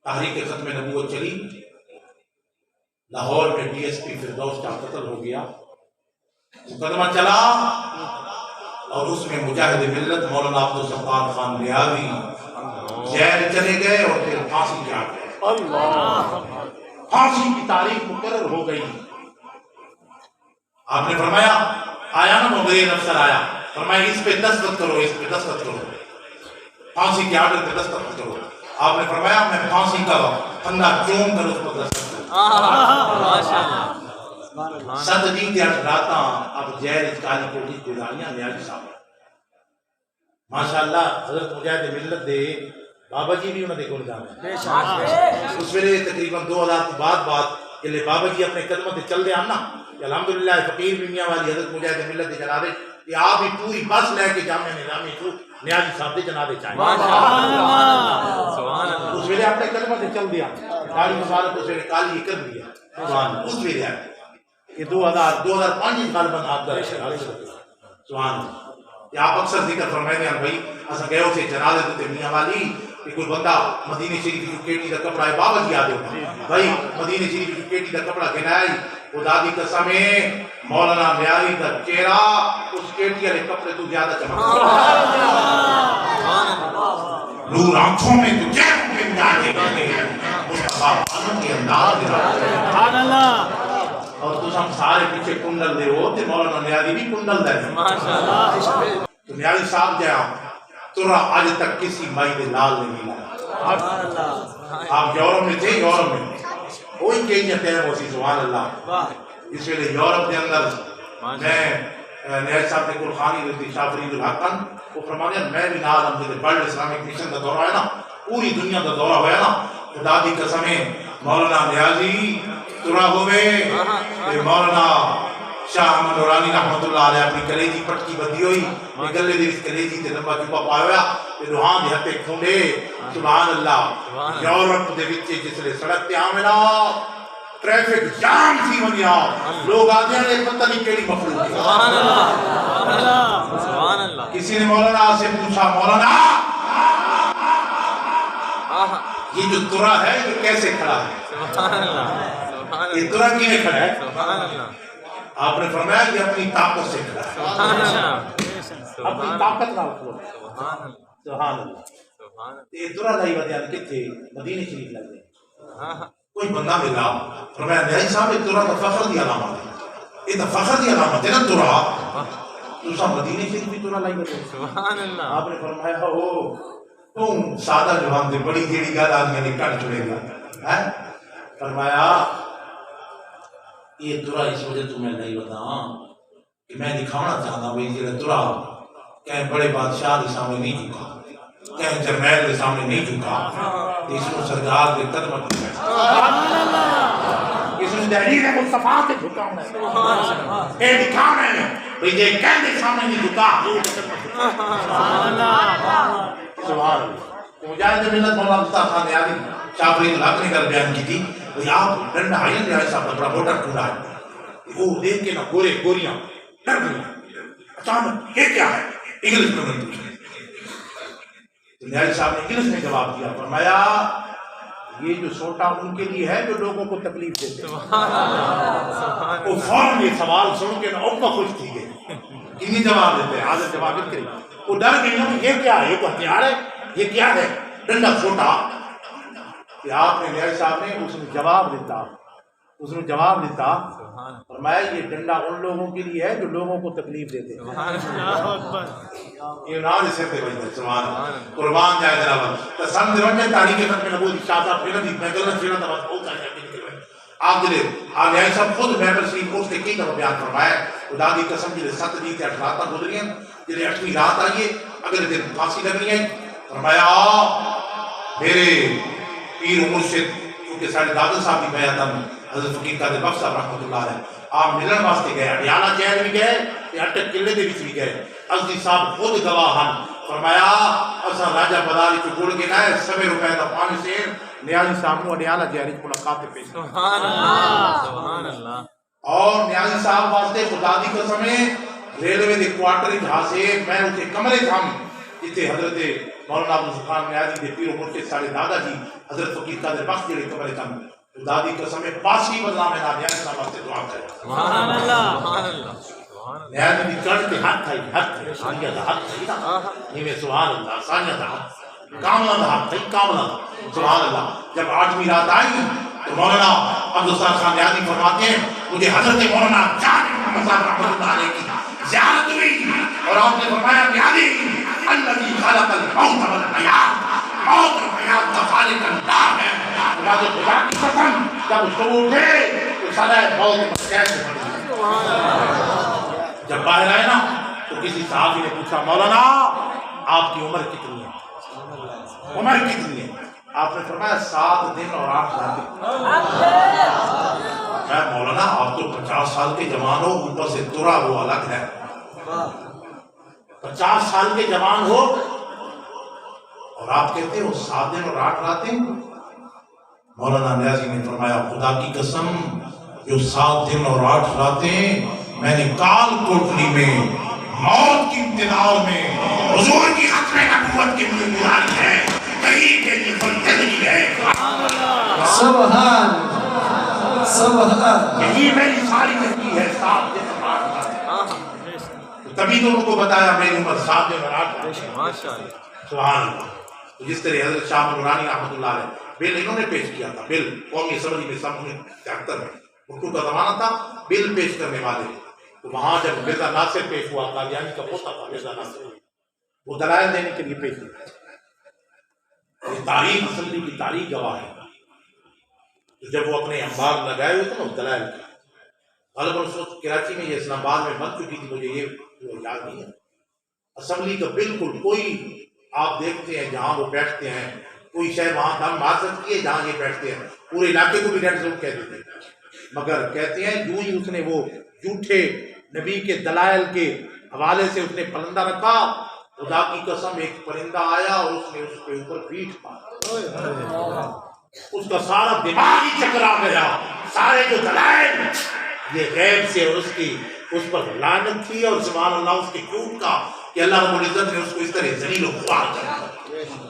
تحریک ختم نبوت چلی، لاہور میں ڈی ایس پی فردوس کا قتل ہو گیا، مقدمہ چلا اور اس میں مجاہد ملت مولانا عبدالستار خان نیازی جیل چلے گئے اور پھر پھانسی کے آ گئے۔ پھانسی کی تاریخ مقرر ہو گئی۔ آپ نے فرمایا آیا نا مغیر افسر آیا، فرمایا اس پہ دستخط کرو، اس پہ دستخط کرو، پھانسی کے آرڈر پہ دستخط کرو۔ آپ نے فرمایا میں پھانسی کا پھندا چوم کر اس پر دستخط کروں۔ ست دی تے اٹھ راتاں اب جیل کالی کوٹھی گزاریاں نیازی صاحب ماشاءاللہ حضرت مجاہد ملت دے بابا جی بھی انہوں نے کون جانا اس ویلے تقریباً 2000 بعد جلے بابا جی اپنے قدموں تے چل دے آن نا کہ الحمدللہ فقیر بھی میاں والی حضرت مجاہد ملت دے جنازے یہ آپ ہی پوری بس لے کے جامعہ نظامی تو نیازی صاحب دے جنازے چاہیں اس ویلے اپنے قدموں تے چل دے آن داڑھی مبارک اس ویلے کالی کر دیا اس ویلے یہ 2005 غالباً آپ کا سبحان کہ آپ اکثر ذکر فرمائے ہیں بھائی اسا گئے اسے جنازے تے میاں والی کہ کوئی بندہ مدینے شریف کی کیٹی کا کپڑا ہے بابا جی آدے ہونا بھائی مدینے شریف کی کیٹی کا کپڑا گنائی خدا دی قسم ہے مولانا نیازی کا چہرہ اس کیٹی والے کپڑے تو زیادہ چمکتا نور آنکھوں میں تو کیا ممکن جانے گئے مصطفیٰ خانوں کے انداز سبحان اللہ اور تو ہم سارے پیچھے کنڈل دے ہو تے مولانا نیازی بھی کنڈل دے تو نیازی صاحب جایا ترا آج تک کسی مائی دے لال نہیں لایا آپ یورپ میں تھے یورپ میں کوئی کہیں ٹائم ہو سی سبحان اللہ اس ویلے یورپ کے اندر میں نیازی صاحب نے قرخانی رضی شاہ فرید الحقن وہ فرمانے میں بھی نال ہم جلے ورلڈ اسلامک مشن کا دورہ ہے نا پوری دنیا کا دورہ ہویا نا خدا دی قسمیں مولانا نیازی ترا ہوئے مولانا شاہ احمد نورانی رحمت اللہ علیہ اپنی کلیجی پٹکی بدی ہوئی گلے دی کلیجی تے لمبا چوپا پایا تے روحان دے ہتے کھونڈے سبحان اللہ یورپ دے وچ جس لے سڑک تے آوے نا ٹریفک جام تھی ونیا لوگ آگے نے پتہ نہیں کیڑی مخلوق ہے سبحان اللہ سبحان اللہ کسی نے مولانا سے پوچھا مولانا یہ جو ترا ہے یہ کیسے کھڑا ہے سبحان اللہ یہ ترا کیوں کھڑا ہے سبحان اللہ آپ نے فرمایا کہ اپنی طاقت سے کھڑا ہے سبحان اللہ اپنی طاقت نال کھڑا ہے سبحان اللہ یہ ترا لائی وجہ کتھے مدینے شریف لگ گئے کوئی بندہ ملا فرمایا نیازی صاحب یہ ترا کا فخر دی علامت ہے یہ تو فخر دی علامت ہے نا ترا تو سا مدینے شریف بھی ترا لائی وجہ سبحان اللہ آپ نے فرمایا او تم سادہ جوان دے بڑی جیڑی گل آدمی نے کٹ چھڑے گا فرمایا یہ ترا اس وجہ تمہیں نہیں بتا کہ میں دکھانا چاہتا ہوں یہ ترا کہیں بڑے بادشاہ کے سامنے نہیں جھکا کہیں جرنیل کے سامنے نہیں جھکا اس کو سرکار کے قدم اس نے تحریر مصطفیٰ سے جھکا ہے یہ دکھانا ہے بھئی یہ کہیں کے سامنے نہیں جھکا سبحان اللہ مجاہد ملت مولانا عبدالستار خان نیازی شاہ فرید الحق نے کر بیان کی تھی وہ آپ ڈنڈا آئین نیازی صاحب کا بڑا موٹا ٹھنڈا ہے وہ دیکھ کے نا گوریاں ڈر گئی اچانک یہ کیا ہے انگلش میں نہیں پوچھا نیازی صاحب نے انگلش میں جواب دیا فرمایا یہ جو سوٹا ان کے لیے ہے جو لوگوں کو تکلیف دیتے ہیں وہ فوراً یہ سوال سن کے نا اوپا خوش تھی گئی کنی جواب دیتے ہیں حاضر جواب کری وہ ڈر گئی نا یہ کیا ہے یہ کو ہتھیار ہے یہ کیا ہے ڈنڈا چھوٹا کہ آپ نے نیازی صاحب نے اس نے جواب دیتا فرمایا یہ ڈنڈا ان لوگوں کے لیے ہے جو لوگوں کو تکلیف دیتے ہیں یہ نام اسے پہ بجھتے سبحان قربان جائے جناب تسان دیوانجہ تاریخ ختم نبوت شاہ صاحب پھر دی میں گلن پھر دا بہت سارے آپ دلے نیازی صاحب خود محبت شریف اس نے کی طرح بیان فرمایا خدا دی قسم جلے 7 دی تے 8 راتاں گزری ہیں جلے 8ویں رات آئیے اگلے دن پھانسی لگنی آئی فرمایا میرے پیر و مرشد کیونکہ سارے دادل صاحب بھی بیعت ہم حضرت فقیر قادر بخش صاحب رحمت اللہ علیہ آپ ملن واسطے گئے اڈیالہ جیل بھی گئے تے اٹک قلعے دے وچ بھی گئے ازدی صاحب خود گواہ ہن فرمایا اساں راجہ بداری کو گڑ کے نائے 100 روپے دا پانی سیر نیازی صاحب نو اڈیالہ جیل وچ ملاقات پیش سبحان اللہ سبحان اللہ اور نیازی صاحب واسطے خدا دی قسم ہے ریلوے دے کوارٹر وچ ہاسے میں اسے کمرے تھام جتے حضرت مولانا ابو سبحان نیازی دے پیر و مرشد سارے دادا جی حضرت فقیر قادر بخش جڑے قبر کم دادی قسم پاسی بدلا میں نادیان صاحب واسطے دعا کرے سبحان اللہ سبحان اللہ نیازی دی چڑھ کے ہاتھ تھائی سانیہ دا ہاتھ تھائی نا یہ میں سبحان اللہ سانیہ دا ہاتھ کاملہ دا ہاتھ تھائی کاملہ سبحان اللہ جب 8ویں رات آئی تو مولانا عبدالستار خان نیازی فرماتے ہیں مجھے حضرت مولانا جان محمد صاحب رحمۃ اللہ علیہ کی زیارت ہوئی اور آپ نے فرمایا نیازی الذی خلق الموت والحیات موت اور حیات کا خالق اللہ ہے خدا کی قسم جب اس کو اٹھے تو سارا موت مسکین سے پڑی جب باہر آئے نا تو کسی صحابی نے پوچھا مولانا آپ کی عمر کتنی ہے عمر کتنی ہے آپ نے فرمایا 7 دن اور 8 راتیں مولانا آپ تو 50 سال کے جوان ہو اوپر سے ترا وہ الگ ہے 50 سال کے جوان ہو اور آپ کہتے ہو 7 دن اور 8 راتیں مولانا نیازی نے فرمایا خدا کی قسم جو 7 دن اور 8 راتیں میں نے کال کوٹلی میں موت کی انتظار میں حضور کی ختم نبوت کے لیے گزاری ہے کہیں کے لیے فلتدری ہے سبحان سبحان یہی میری ساری زندگی ہے 7 دن اور 8 راتیں تبھی تو ان کو بتایا میری عمر 7 دن اور 8 راتیں ماشاءاللہ سبحان اللہ جس طرح حضرت شاہ نورانی رحمۃ اللہ علیہ بل انہوں نے پیش کیا تھا بل قومی اسمبلی میں سن 1973 میں بھٹو کا زمانہ تھا بل پیش کرنے والے تو وہاں جب مرزا ناصر پیش ہوا قادیانی کا پوتا تھا مرزا ناصر وہ دلائل دینے کے لیے پیش ہوا یہ تاریخ اسمبلی کی تاریخ گواہ ہے تو جب وہ اپنے انبار لگائے ہوئے تھے نا اس دلائل کی غالباً اس وقت کراچی میں یہ اسلام آباد میں بن چکی تھی مجھے یہ یاد نہیں ہے اسمبلی کا بالکل کوئی آپ دیکھتے ہیں جہاں وہ بیٹھتے ہیں کوئی شہر وہاں دم مار سکتی ہے جہاں یہ بیٹھتے ہیں پورے علاقے کو بھی ریڈ زون کہہ دیتے ہیں مگر کہتے ہیں یوں ہی اس نے وہ جھوٹے نبی کے دلائل کے حوالے سے اس نے پرندہ رکھا خدا کی قسم ایک پرندہ آیا اور اس نے اس کے اوپر پیٹھ مارا اس کا سارا دماغ ہی چکرا گیا سارے جو دلائل یہ غیب سے اور اس پر لعنت تھی اور سبحان اللہ اس کے جھوٹ کا کہ اللہ رب العزت نے اس کو اس طرح ذلیل و خوار کر دیا